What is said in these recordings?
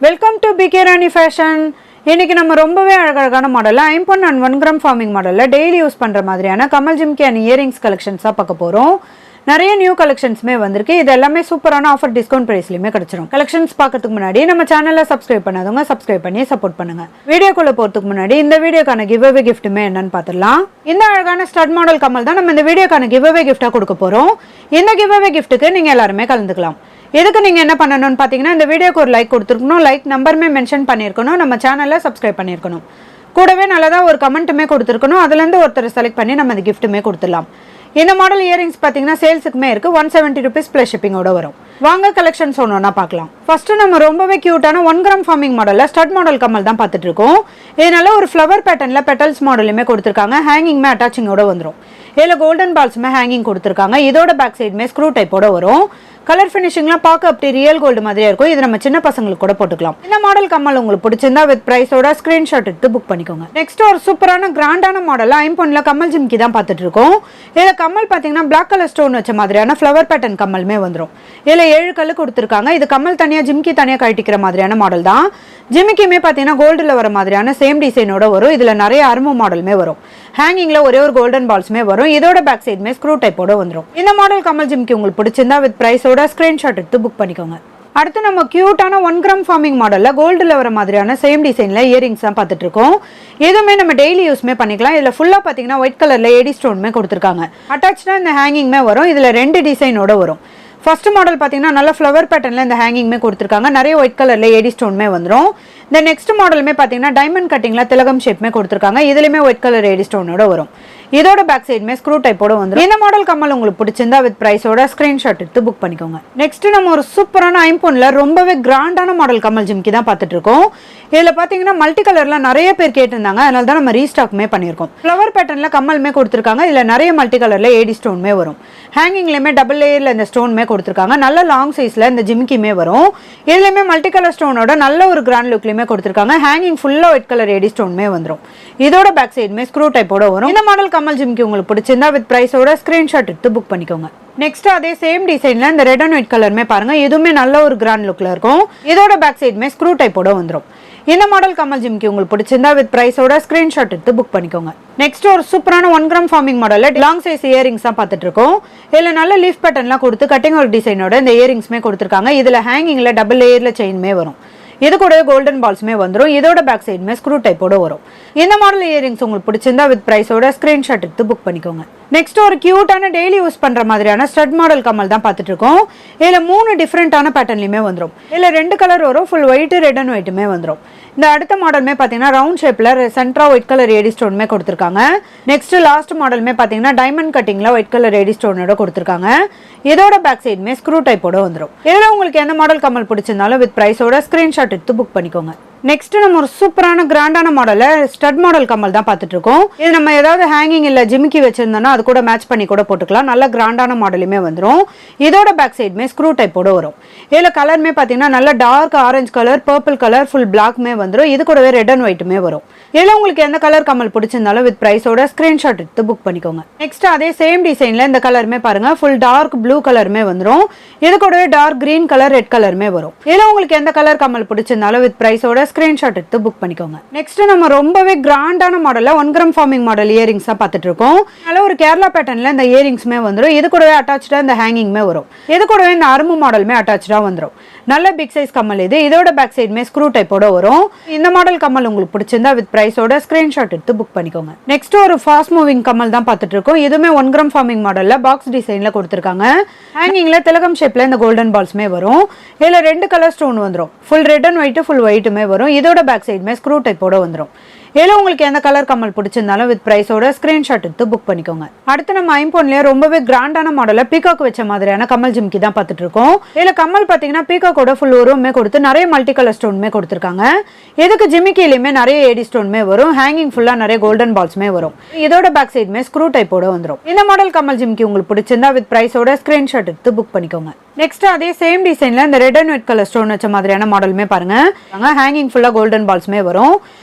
Welcome to PK Rani fashion. இன்னைக்கு நம்ம ரொம்பவே அழகழகான மாடலில் 5 and 1 gram ஃபார்மிங் மாடலில் டெய்லி யூஸ் பண்ணுற மாதிரியான கமல் ஜிம்கி அண்ட் இயரிங்ஸ் கலெக்ஷன்ஸாக பார்க்க போகிறோம். நிறைய நியூ கலெக்ஷன்ஸுமே வந்திருக்கு. இது எல்லாமே சூப்பரான ஆஃபர் டிஸ்கவுண்ட் ப்ரைஸ்லையுமே கிடச்சிரும். கலெக்ஷன்ஸ் பார்க்கறதுக்கு முன்னாடி நம்ம சேனலில் சப்ஸ்கிரைப் பண்ணாதவங்க சப்ஸ்கிரைப் பண்ணி சப்போர்ட் பண்ணுங்கள். வீடியோக்குள்ளே போகிறதுக்கு முன்னாடி இந்த வீடியோக்கான கிவ் அவே கிஃப்ட்டுமே என்னன்னு பார்த்துடலாம். இந்த அழகான ஸ்டட் மாடல் கமல் தான் நம்ம இந்த வீடியோக்கான கிவ் அவே கிஃப்ட்டாக கொடுக்க போகிறோம். இந்த கிவ் அவே கிஃப்ட்டுக்கு நீங்கள் எல்லாருமே கலந்துக்கலாம். எதுக்கு நீங்கள் என்ன பண்ணணும்னு பார்த்தீங்கன்னா, இந்த வீடியோக்கு ஒரு லைக் கொடுத்துருக்கணும், லைக் நம்பருமே மென்ஷன் பண்ணியிருக்கணும், நம்ம சேனலில் சப்ஸ்கிரைப் பண்ணியிருக்கணும், கூடவே நல்லதாக ஒரு கமெண்ட்டுமே கொடுத்துருக்கணும். அதுலேருந்து ஒருத்தர் செலக்ட் பண்ணி நம்ம இந்த கிஃப்ட்டுமே கொடுத்துடலாம். இந்த மாடல் இயரிங்ஸ் பார்த்தீங்கன்னா சேல்ஸுக்குமே இருக்குது. 170 rupees ப்ளஸ் ஷிப்பிங்கோட வரும். வாங்க கலெக்ஷன்ஸ் ஒன்றா பார்க்கலாம். ஃபஸ்ட்டு நம்ம ரொம்பவே க்யூட்டான 1 gram ஃபார்மிங் மாடலில் ஸ்டட் மாடல் கமல் தான் பார்த்துட்டு இருக்கோம். இதனால ஒரு ஃப்ளவர் பேட்டர்னில் பெட்டல்ஸ் மாடலுமே கொடுத்துருக்காங்க. ஹேங்கிங்மே அட்டாச்சிங்கோட வந்துடும். இதில் கோல்டன் பால்ஸுமே ஹேங்கிங் கொடுத்துருக்காங்க. இதோட பேக் சைடுமே ஸ்க்ரூ டைப்போட வரும். கலர் ஃபினிஷிங்லாம் பார்க்க அப்படி ரியல் கோல்டு மாதிரியா இருக்கும். இது நம்ம சின்ன பசங்களுக்கு கூட போட்டுக்கலாம். இந்த மாடல் கம்மல் உங்களுக்கு பிடிச்சிருந்தா வித் பிரைஸோட ஸ்கிரீன்ஷாட் எடுத்து புக் பண்ணிக்கோங்க. நெக்ஸ்ட் ஒரு சூப்பரான கிராண்டான மாடல் 5 கமல் ஜிம்கி தான் பார்த்துட்டு இருக்கோம். இதில் கம்மல் பார்த்தீங்கன்னா பிளாக் கலர் ஸ்டோன் வச்ச மாதிரியான ஃப்ளவர் பேட்டர்ன் கம்மலுமே வந்துடும். இதில் 7 கல் கொடுத்துருக்காங்க. இது கம்மல் தனியாக ஜிம்கி தனியாக கழட்டிக்கிற மாதிரியான மாடல் தான். ஜிமிக்கியுமே பார்த்தீங்கன்னா கோல்டில் வர மாதிரியான சேம் டிசைனோட வரும். இதில் நிறைய அரும்பு மாடலுமே வரும். ஹேங்கிங்கில் ஒரே ஒரு கோல்டன் பால்ஸுமே வரும். இதோட பேக் சைடுமே ஸ்க்ரூ டைப்போட வந்துடும். இந்த மாடல் கமல் ஜிம்கி உங்களுக்கு பிடிச்சிருந்தா வித் பிரைஸோட ஸ்கிரீன்ஷாட் எடுத்து புக் பண்ணிக்கோங்க. அடுத்து நம்ம கியூட்டான 1 gram ஃபார்மிங் மாடலில் கோல்டில் வர மாதிரியான சேம் டிசைனில் இயரிங்ஸ் தான் பார்த்துட்டு இருக்கோம். எதுவுமே நம்ம டெய்லி யூஸ்மே பண்ணிக்கலாம். இதில் ஃபுல்லாக பார்த்தீங்கன்னா ஒயிட் கலரில் ஏடி ஸ்டோனுமே கொடுத்துருக்காங்க. அட்டாச்சாக இந்த ஹேங்கிங்மே வரும். இதில் 2 டிசைனோட வரும். ஃபர்ஸ்ட் மாடல் பார்த்தீங்கன்னா நல்ல ஃப்ளவர் பேட்டர்னில் இந்த ஹேங்கிங்மே கொடுத்துருக்காங்க. நிறைய ஒயிட் கலரில் ஏடி ஸ்டோனுமே வந்துடும். இந்த நெக்ஸ்ட் மாடலுமே பார்த்தீங்கன்னா டைமண்ட் கட்டிங்கில் திலகம் ஷேப்மே கொடுத்துருக்காங்க. இதுலேயுமே ஒயிட் கலர் ஏடி ஸ்டோனோட வரும். இதோட பேக் சைடுமே ஸ்க்ரூ டைப்போட வந்துடும். இந்த மாடல் கம்மல் உங்களுக்கு பிடிச்சிருந்தா வித் பிரைஸோட ஸ்கிரீன்ஷாட் எடுத்து புக் பண்ணிக்கோங்க. நெக்ஸ்ட் நம்ம ஒரு சூப்பரான 5 ரொம்பவே கிராண்டான மாடல் கம்மல் ஜிம்கி தான் பார்த்துட்டு இருக்கோம். இதில் பார்த்தீங்கன்னா மல்டி கலர்ல நிறைய பேர் கேட்டிருந்தாங்க. அதனால தான் நம்ம ரீஸ்டாக்மே பண்ணியிருக்கோம். ஃப்ளவர் பேட்டர்ல கம்மலுமே கொடுத்துருக்காங்க. இதில் நிறைய மல்டி கலர்ல ஏடி ஸ்டோன்மே வரும். ஹேங்கிங்லேயுமே டபுள் லேயர்ல இந்த ஸ்டோன்மே கொடுத்துருக்காங்க. நல்ல லாங் சைஸ்ல இந்த ஜிம்கியுமே வரும். இதுலையுமே மல்டி கலர் ஸ்டோனோட நல்ல ஒரு கிராண்ட் லுக்லையுமே கொடுத்துருக்காங்க. ஹேங்கிங் ஃபுல்லா ஒயிட் கலர் ஏடி ஸ்டோன்மே வந்துடும். இதோட பேக் சைடுமே ஸ்க்ரூ டைப்போட வரும். இந்த மாடல் கம்மல் ஜிம்கி உங்களுக்கு பிடிச்சிருந்தா வித் பிரைஸோட ஸ்கிரீன்ஷாட் எடுத்து புக் பண்ணிக்கோங்க. நெக்ஸ்ட் அதே சேம் டிசைன்ல இந்த ரெட் அண்ட் ஒயிட் கலருமே பாருங்க. இதுவுமே நல்ல ஒரு கிராண்ட் லுக்ல இருக்கும். இதோட பேக் சைடுமே ஸ்க்ரூ டைப்போட வந்துடும். இந்த மாடல் கம்மல் ஜிம்கி உங்களுக்கு பிடிச்சிருந்தா வித் பிரைஸோட ஸ்கிரீன்ஷாட் எடுத்து புக் பண்ணிக்கோங்க. நெக்ஸ்ட் ஒரு சூப்பரான 1 gram ஃபார்மிங் மாடல்ல லாங் சைஸ் இயரிங்ஸ் தான் பார்த்துட்டு இருக்கோம். இதுல நல்ல லீஃப் பேட்டர்ன்லாம் கொடுத்து கட்டிங் ஒரு டிசைனோட இந்த இயரிங்ஸ்மே கொடுத்துருக்காங்க. இதுல ஹேங்கிங்ல டபுள் லேயர்ல செயின்மே வரும். இது கூட கோல்டன் பால்ஸுமே வந்துடும். இதோட பேக் சைடுமே ஸ்க்ரூ டைப்போட வரும். இந்த மாடல் இயரிங்ஸ் உங்களுக்கு பிடிச்சிருந்தா வித் பிரைஸோட ஸ்கிரீன்ஷாட் எடுத்து புக் பண்ணிக்கோங்க. நெக்ஸ்ட் ஒரு கியூட்டான டெய்லி யூஸ் பண்ற மாதிரியான ஸ்டட் மாடல் கம்மல் தான் பார்த்துட்டு இருக்கோம். இதுல 3 டிஃப்ரெண்டான பேட்டர்ன்லயுமே வந்துடும். இதுல 2 கலர் வரும். ஃபுல் ஒயிட் ரெட் அண்ட் ஒயிட்டுமே வந்துடும். இந்த அடுத்த மாடலுமே பார்த்தீங்கன்னா ரவுண்ட் ஷேப்ல சென்ட்ரா ஒயிட் கலர் ஏடி ஸ்டோனுமே கொடுத்துருக்காங்க. நெக்ஸ்ட் லாஸ்ட் மாடலுமே பார்த்தீங்கன்னா டைமண்ட் கட்டிங்ல ஒயிட் கலர் ஏடி ஸ்டோனோட கொடுத்துருக்காங்க. இதோட பேக் சைடுமே ஸ்க்ரூ டைப்போட வந்துடும். இதுல உங்களுக்கு எந்த மாடல் கம்மல் பிடிச்சிருந்தாலும் வித் பிரைஸோட ஸ்கிரீன்ஷாட் எடுத்து புக் பண்ணிக்கோங்க. நெக்ஸ்ட் நம்ம ஒரு சூப்பரான கிராண்டான மாடல ஸ்டட் மாடல் கம்மல் தான் பார்த்துட்டு இருக்கோம். இது நம்ம ஏதாவது ஹேங்கிங் இல்ல ஜிமிக்கி வச்சிருந்தோம்னா அது கூட மேட்ச் பண்ணி கூட போட்டுக்கலாம். நல்ல கிராண்டான மாடலுமே வந்துடும். இதோட பேக் சைடுமே ஸ்க்ரூ டைப்போட வரும். இதுல கலருமே பார்த்தீங்கன்னா நல்ல dark orange colour, purple colour, full பிளாக்மே வந்துடும். இது கூடவே ரெட் அண்ட் ஒயிட்டுமே வரும். இதுல உங்களுக்கு எந்த கலர் கம்மல் பிடிச்சிருந்தாலும் வித் பிரைஸோட ஸ்கிரீன்ஷாட் எடுத்து புக் பண்ணிக்கோங்க. நெக்ஸ்ட் அதே சேம் டிசைன்ல இந்த கலருமே பாருங்க. ஃபுல் டார்க் ப்ளூ கலருமே வந்துடும். இது கூடவே டார்க் கிரீன் கலர், ரெட் கலருமே வரும். இதுல உங்களுக்கு எந்த கலர் கம்மல் பிடிச்சிருந்தாலும் வித் பிரைஸோட ஸ்கிரீன்ஷாட் எடுத்து புக் பண்ணிக்கோங்க. நெக்ஸ்ட் நம்ம ரொம்பவே கிராண்டான மாடல்ல 1 gram ஃபார்மிங் மாடல் இயரிங்ஸ் தான் பார்த்துட்டு இருக்கோம். நல்ல ஒரு கேரளா பேட்டர்ன்ல இந்த இயரிங்ஸ்மே வந்துடும். இது கூடவே அட்டாச்சா இந்த ஹேங்கிங்மே வரும். இது கூடவே இந்த அரும்பு மாடலுமே அட்டாச்சா வந்துடும். நல்ல பிக் சைஸ் கம்மல் இது. இதோட பேக் சைடுமே ஸ்க்ரூ டைப்போட வரும். இந்த மாடல் கம்மல் உங்களுக்கு பிடிச்சிருந்தா வித் பிரைஸோட ஸ்கிரீன்ஷாட் எடுத்து புக் பண்ணிக்கோங்க. நெக்ஸ்ட் ஒரு ஃபாஸ்ட் மூவிங் கம்மல் தான் பார்த்துட்டு இருக்கோம். இதுவுமே 1 gram ஃபார்மிங் மாடல்ல பாக்ஸ் டிசைன்ல கொடுத்துருக்காங்க. ஹேங்கிங்ல திலகம் ஷேப்ல இந்த கோல்டன் பால்ஸ்மே வரும். இதுல 2 கலர் ஸ்டோன் வந்துடும். Full red and white, full ஒயிட்டுமே வரும். இதோட பேக் சைடுமே ஸ்க்ரூ டைப்போட வந்துடும். இதில் உங்களுக்கு எந்த கலர் கம்மல் பிடிச்சிருந்தாலும் வித் பிரைஸோட ஸ்கிரீன்ஷாட் எடுத்து புக் பண்ணிக்கோங்க. அடுத்து நம்ம 5 ரொம்பவே கிராண்டான மாடல பீகாக் வச்ச மாதிரியான கம்மல் ஜிம்கி தான் பார்த்துட்டு இருக்கோம். இதில் கம்மல் பார்த்தீங்கன்னா பீகாக்கோட ஃபுல் உருவமே கொடுத்து நிறைய மல்டி கலர் ஸ்டோனுமே கொடுத்துருக்காங்க. இதுக்கு ஜிமிக்கிலையுமே நிறைய ஏடி ஸ்டோனுமே வரும். ஹேங்கிங் ஃபுல்லா நிறைய கோல்டன் பால்ஸ்மே வரும். இதோட பேக் சைடுமே ஸ்க்ரூ டைப்போட வந்துடும். இந்த மாடல் கம்மல் ஜிம்கி உங்களுக்கு பிடிச்சிருந்தா வித் பிரைஸோட ஸ்கிரீன்ஷாட் எடுத்து புக் பண்ணிக்கோங்க. நெக்ஸ்ட் அதே சேம் டிசைன்ல இந்த red and white colour stone வச்ச மாதிரியான மாடலுமே பாருங்க. ஹேங்கிங் ஃபுல்லா கோல்டன் பால்ஸ்மே வரும்.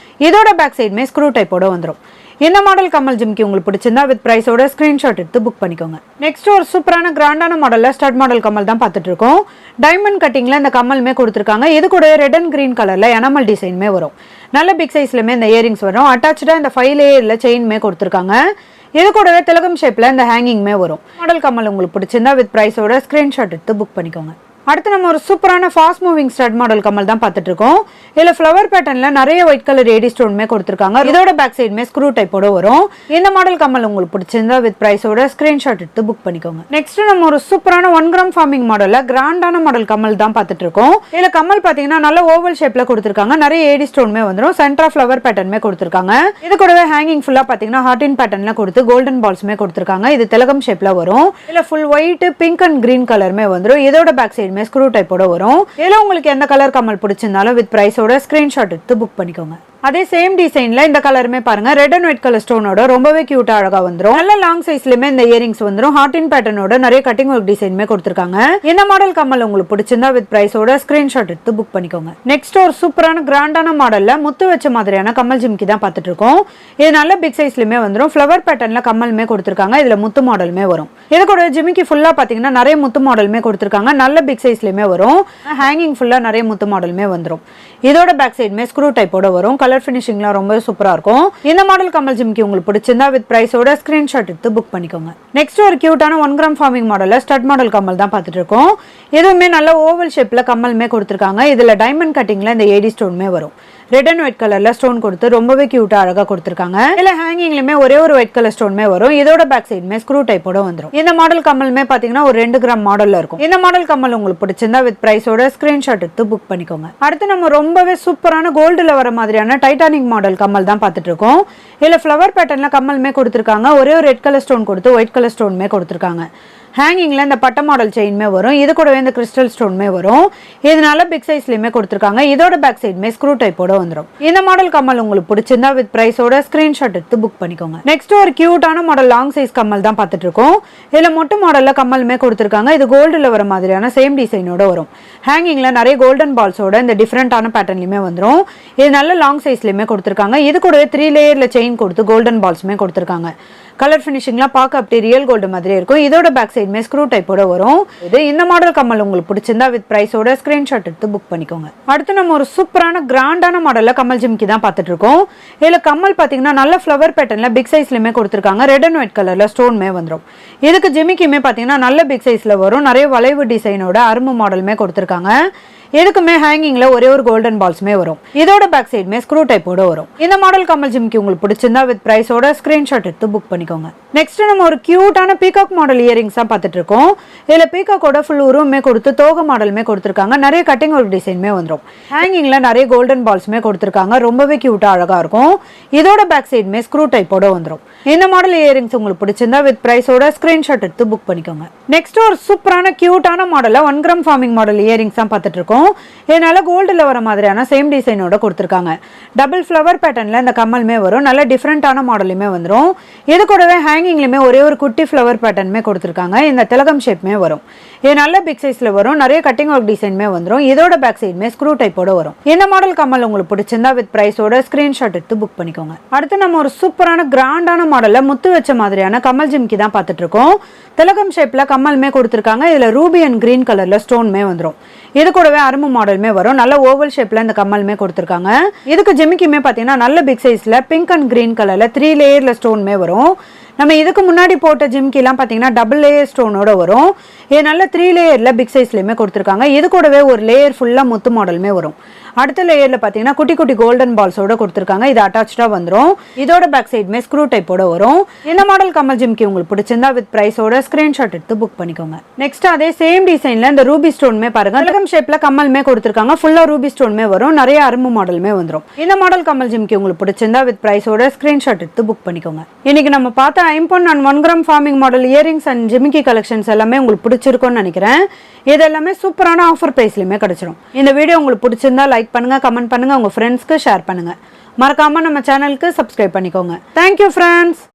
இதோட பேக் சைடுமே ஸ்க்ரூ டைப்போட வந்துடும். இந்த மாடல் கமல் ஜிம்கி உங்களுக்கு பிடிச்சிருந்தா வித் பிரைஸோட ஸ்கிரீன்ஷாட் எடுத்து புக் பண்ணிக்கோங்க. நெக்ஸ்ட் ஒரு சூப்பரான கிராண்டான மாடல்ல ஸ்டட் மாடல் கமல் தான் பார்த்துட்டு இருக்கோம். டைமண்ட் கட்டிங்ல இந்த கமலுமே கொடுத்துருக்காங்க. இது கூட ரெட் அண்ட் கிரீன் கலர்ல எனாமல் டிசைனுமே வரும். நல்ல பிக் சைஸ்லயுமே இந்த இயரிங்ஸ் வரும். அட்டாச்சா இந்த 5 லேயர்ல செயின்மே கொடுத்துருக்காங்க. இது கூடவே திலகம் ஷேப்ல இந்த ஹேங்கிங்மே வரும். மாடல் கமல் உங்களுக்கு பிடிச்சிருந்தா வித் பிரைஸோட ஸ்கிரீன்ஷாட் எடுத்து புக் பண்ணிக்கோங்க. அடுத்து நம்ம ஒரு சூப்பரான fast moving stud model Kamal தான் பார்த்துட்டு இருக்கோம். இதுல ஃப்ளவர் பேட்டர்ன்ல நிறைய ஒயிட் கலர் ஏடி ஸ்டோன்மே கொடுத்துருக்காங்க. இதோட பேக் சைடுமே ஸ்க்ரூ டைப்போட வரும். இந்த மாடல் கமல் உங்களுக்கு பிடிச்சிருந்தா வித் பிரைஸோட ஸ்கிரீன்ஷாட் எடுத்து புக் பண்ணிக்கோங்க. நெக்ஸ்ட் நம்ம ஒரு சூப்பரான 1 கிராம் ஃபார்மிங் மாடல்ல கிராண்டான மாடல் கமல் தான் பார்த்துட்டு இருக்கோம். இதுல கமல் பாத்தீங்கன்னா நல்ல ஓவல் ஷேப்ல கொடுத்துருக்காங்க. நிறைய ஏடி ஸ்டோன்மே வந்துடும். சென்டரா ஃப்ளவர் பேட்டர்ன்மே கொடுத்துருக்காங்க. இது கூடவே ஹேங்கிங் ஃபுல்லா பாத்தீங்கன்னா ஹார்ட் இன் பேட்டர்ன்ல கொடுத்து கோல்டன் பால்ஸ்மே கொடுத்துருக்காங்க. இது திலகம் ஷேப்ல வரும். இதுல full white, pink and green கலர்மே வந்துடும். இதோட பேக் சைடுமே ஸ்க்ரூ டைப்போட வரும். இதுல உங்களுக்கு எந்த கலர் கமல் பிடிச்சிருந்தாலும் வித் பிரைஸோட ஸ்கிரீன்ஷாட் எடுத்து புக் பண்ணிக்கோங்க. அதே சேம் டிசைன்ல இந்த கலருமே பாருங்க ரெட் அண்ட் ஒயிட் கலர் ஸ்டோனோட ரொம்பவே கியூட்டா அழகா வந்துரும். நல்ல லாங் சைஸ்லயுமே இந்த இயரிங்ஸ் வந்துரும். ஹார்ட் இன் பேட்டர்னோட நிறைய கட்டிங் ஒர்க் டிசைனுமே கொடுத்துருக்காங்க. இந்த மாடல் கமல் உங்களுக்கு பிடிச்சிருந்தா வித் பிரைஸோட ஸ்கிரீன்ஷாட் எடுத்து புக் பண்ணிக்கோங்க. நெக்ஸ்ட் ஒரு சூப்பரான கிராண்டான மாடல்ல முத்து வச்ச மாதிரியான கமல் ஜிம்கி தான் பார்த்துட்டு இருக்கோம். இது நல்ல பிக் சைஸ்லயுமே வந்துரும். ஃப்ளவர் பேட்டர்ன்ல கமலுமே கொடுத்துருக்காங்க. இதுல முத்து மாடலுமே வரும். இது கூட ஜிமிக்கி ஃபுல்லா பாத்தீங்கன்னா நிறைய முத்து மாடலுமே கொடுத்துருக்காங்க. நல்ல பிக் சைஸ்லயுமே வரும். ஹேங்கிங் ஃபுல்லா நிறைய முத்து மாடலுமே வந்துரும். இதோட பேக் சைடுமே ஸ்க்ரூ டைப்போட வரும். கலர் ஃபினிஷிங்லாம் ரொம்ப சூப்பரா இருக்கும். இந்த மாடல் கமல் ஜிம்கி உங்களுக்கு பிடிச்சிருந்தா வித் பிரைஸோட ஸ்கிரீன்ஷாட் எடுத்து புக் பண்ணிக்கோங்க. நெக்ஸ்ட் ஒரு கியூட்டான 1 கிராம் ஃபார்மிங் மாடல்ல ஸ்டட் மாடல் கமல் தான் பார்த்துட்டு இருக்கோம். இதுவுமே நல்ல ஓவல் ஷேப்ல கமலுமே கொடுத்துருக்காங்க. இதுல டைமண்ட் கட்டிங்ல இந்த ஏடி ஸ்டோன்மே வரும். ரெட் அண்ட் ஒயிட் கலர்ல ஸ்டோன் கொடுத்து ரொம்பவே கியூட்டா அழகா கொடுத்துருக்காங்க. இதுல ஹேங்கிங்லயுமே ஒரே ஒரு ஒயிட் கலர் ஸ்டோன்மே வரும். இதோட பேக் சைடுமே ஸ்க்ரூ டைப்போட வந்துடும். இந்த மாடல் கமலுமே பாத்தீங்கன்னா ஒரு 2 கிராம் மாடல்ல இருக்கும். இந்த மாடல் கமல் உங்களுக்கு பிடிச்சிருந்தா வித் பிரைஸோட ஸ்கிரீன்ஷாட் எடுத்து புக் பண்ணிக்கோங்க. அடுத்து நம்ம ரொம்பவே சூப்பரான கோல்டுல வர மாதிரியான டைட்டானிக் மாடல் கமல் தான் பார்த்துட்டு இருக்கோம். இதுல ஃப்ளவர் பேட்டர்ன்ல கமலுமே கொடுத்துருக்காங்க. ஒரே ஒரு ரெட் கலர் ஸ்டோன் கொடுத்து ஒயிட் கலர் ஸ்டோன்மே கொடுத்துருக்காங்க. ஹேங்கிங்ல இந்த பட்ட மாடல் செயின்மே வரும். இது கூடவே இந்த கிறிஸ்டல் ஸ்டோன்மே வரும். இதனால பிக் சைஸ்லயுமே கொடுத்துருக்காங்க. இதோட பேக் சைடுமே ஸ்க்ரூ டைப்போட வந்துடும். இந்த மாடல் கமல் உங்களுக்கு பிடிச்சிருந்தா வித் பிரைஸோட ஸ்கிரீன்ஷாட் எடுத்து புக் பண்ணிக்கோங்க. நெக்ஸ்ட் ஒரு கியூட்டான மாடல் லாங் சைஸ் கமல் தான் பார்த்துட்டு இருக்கோம். இதுல மொட்டை மாடல்ல கமலுமே கொடுத்துருக்காங்க. இது கோல்டுல வர மாதிரியான சேம் டிசைனோட வரும். ஹேங்கிங்ல நிறைய கோல்டன் பால்ஸோட இந்த டிஃப்ரெண்டான பேட்டர்ன்லயுமே வந்துடும். இது நல்ல லாங் சைஸ்லயுமே கொடுத்துருக்காங்க. இது கூடவே 3 லேயர்ல செயின் கொடுத்து கோல்டன் பால்ஸ்மே கொடுத்துருக்காங்க. கலர் ஃபினிஷிங்லாம் பார்க்க அப்படி ரியல் கோல்டு மாதிரி இருக்கும். இதோட பேக் சைடுமே ஸ்க்ரூ டைப்போட வரும். இது இந்த மாடல் கமல் உங்களுக்கு பிடிச்சிருந்தா வித் பிரைஸோட ஸ்கிரீன்ஷாட் எடுத்து புக் பண்ணிக்கோங்க. அடுத்து நம்ம ஒரு சூப்பரான கிராண்டான மாடல்ல கமல் ஜிம்கி தான் பார்த்துட்டு இருக்கோம். இதுல கமல் பாத்தீங்கன்னா நல்ல ஃப்ளவர் பேட்டர்ன்ல பிக் சைஸ்லயுமே கொடுத்துருக்காங்க. ரெட் அண்ட் ஒயிட் கலர்ல ஸ்டோன்மே வந்துடும். இதுக்கு ஜிமிக்கியுமே பாத்தீங்கன்னா நல்ல பிக் சைஸ்ல வரும். நிறைய வளைவு டிசைனோட அரும்பு மாடலுமே கொடுத்துருக்காங்க. எதுக்குமே ஹேங்கிங்ல ஒரே ஒரு கோல்டன் பால்ஸ்மே வரும். இதோட பேக் சைடுமே ஸ்க்ரூ டைப்போட வரும். இந்த மாடல் கமல் ஜிம்கி உங்களுக்கு பிடிச்சிருந்தா வித் பிரைஸோட ஸ்கிரீன்ஷாட் எடுத்து புக் பண்ணிக்கோங்க. நெக்ஸ்ட் நம்ம ஒரு கியூட்டான பீகாக் மாடல் இயரிங்ஸ் தான் பார்த்துட்டு இருக்கோம். இதுல பீகாக்கோட ஃபுல் உருவமே கொடுத்து தோகை மாடலுமே கொடுத்துருக்காங்க. நிறைய கட்டிங் ஒர்க் டிசைன்மே வந்துடும். ஹேங்கிங்ல நிறைய கோல்டன் பால்ஸ்மே கொடுத்துருக்காங்க. ரொம்பவே கியூட்டா அழகா இருக்கும். இதோட பேக் சைடுமே ஸ்க்ரூ டைப்போட வந்துடும். இந்த மாடல் இயரிங்ஸ் உங்களுக்கு பிடிச்சிருந்தா வித் பிரைஸோட ஸ்கிரீன்ஷாட் எடுத்து புக் பண்ணிக்கோங்க. நெக்ஸ்ட் ஒரு சூப்பரான கியூட்டான மாடல்ல 1 கிராம் ஃபார்மிங் மாடல் இயரிங்ஸ் தான் பார்த்துட்டு இருக்கோம். இதனால கோல்டுல வர மாதிரியான சேம் டிசைனோட கொடுத்துருக்காங்க. டபுள் ஃப்ளவர் பேட்டர்ன்ல இந்த கமலுமே வரும். நல்ல டிஃப்ரெண்டான மாடலுமே வந்துடும். இது கூடவே ஹேங்கிங்லயுமே ஒரே ஒரு குட்டி ஃப்ளவர் பேட்டர்னுமே கொடுத்துருக்காங்க. இந்த திலகம் ஷேப்மே வரும். இது நல்ல பிக் சைஸ்ல வரும். நிறைய கட்டிங் ஒர்க் டிசைன்மே வந்துடும். இதோட பேக் சைடுமே ஸ்க்ரூ டைப்போட வரும். இந்த மாடல் கமல் உங்களுக்கு பிடிச்சிருந்தா வித் பிரைஸோட ஸ்கிரீன்ஷாட் எடுத்து புக் பண்ணிக்கோங்க. அடுத்து நம்ம ஒரு சூப்பரான கிராண்டான மாடல்ல முத்து வச்ச மாதிரியான கமல் ஜிம்கி தான் பார்த்துட்டு இருக்கோம். திலகம் ஷேப்ல கமலுமே கொடுத்துருக்காங்க. இதுல ரூபி அண்ட் கிரீன் கலர்ல ஸ்டோன்மே வந்துடும். இது கூடவே அரும்பு மாடலுமே வரும். நல்ல ஓவல் ஷேப்ல இந்த கமலுமே கொடுத்துருக்காங்க. இதுக்கு ஜிமிக்கியுமே பாத்தீங்கன்னா நல்ல பிக் சைஸ்ல பிங்க் அண்ட் கிரீன் கலர்ல 3 லேயர்ல ஸ்டோன்மே வரும். நம்ம இதுக்கு முன்னாடி போட்ட ஜிம்கிலாம் பாத்தீங்கன்னா டபுள் லேயர் ஸ்டோனோட வரும். இது நல்ல 3 லேயர்ல பிக் சைஸ்லயுமே கொடுத்துருக்காங்க. இது கூடவே ஒரு லேயர் ஃபுல்லா முத்து மாடலுமே வரும். அடுத்த லேயர்ல பாத்தீங்கன்னா குட்டி குட்டி கோல்டன் பால்ஸோட கொடுத்துருக்காங்க. இது அட்டாச்சா வந்துடும். இதோட பேக் சைடுமே ஸ்க்ரூ டைப்போட வரும். இந்த மாடல் கமல் ஜிம்கி உங்களுக்கு பிடிச்சிருந்தா வித் பிரைஸோட ஸ்கிரீன்ஷாட் எடுத்து புக் பண்ணிக்கோங்க. நெக்ஸ்ட் அதே சேம் டிசைன்ல இந்த ரூபி ஸ்டோன்மே பாருங்க. திலகம் ஷேப்ல கமலுமே கொடுத்துருக்காங்க. ஃபுல்லா ரூபி ஸ்டோன்மே வரும். நிறைய அரும்பு மாடலுமே வந்துடும். இந்த மாடல் கமல் ஜிம்கி உங்களுக்கு பிடிச்சிருந்தா வித் பிரைஸோட ஸ்கிரீன்ஷாட் எடுத்து புக் பண்ணிக்கோங்க. இன்னைக்கு நம்ம பார்த்த ஐம்பொன் and 1 gram forming model earrings and jimikki collections எல்லாமே உங்களுக்கு பிடிச்சிருக்கும்னு நினைக்கிறேன். இது எல்லாமே சூப்பரான ஆஃபர் பிரைஸ்லயுமே கிடைச்சிடும். இந்த வீடியோ உங்களுக்கு பிடிச்சிருந்தா லைக் பண்ணுங்க, கமெண்ட் பண்ணுங்க, உங்க ஃப்ரெண்ட்ஸ்க்கு ஷேர் பண்ணுங்க. மறக்காம நம்ம சேனலுக்கு சப்ஸ்கிரைப் பண்ணிக்கோங்க. Thank you friends.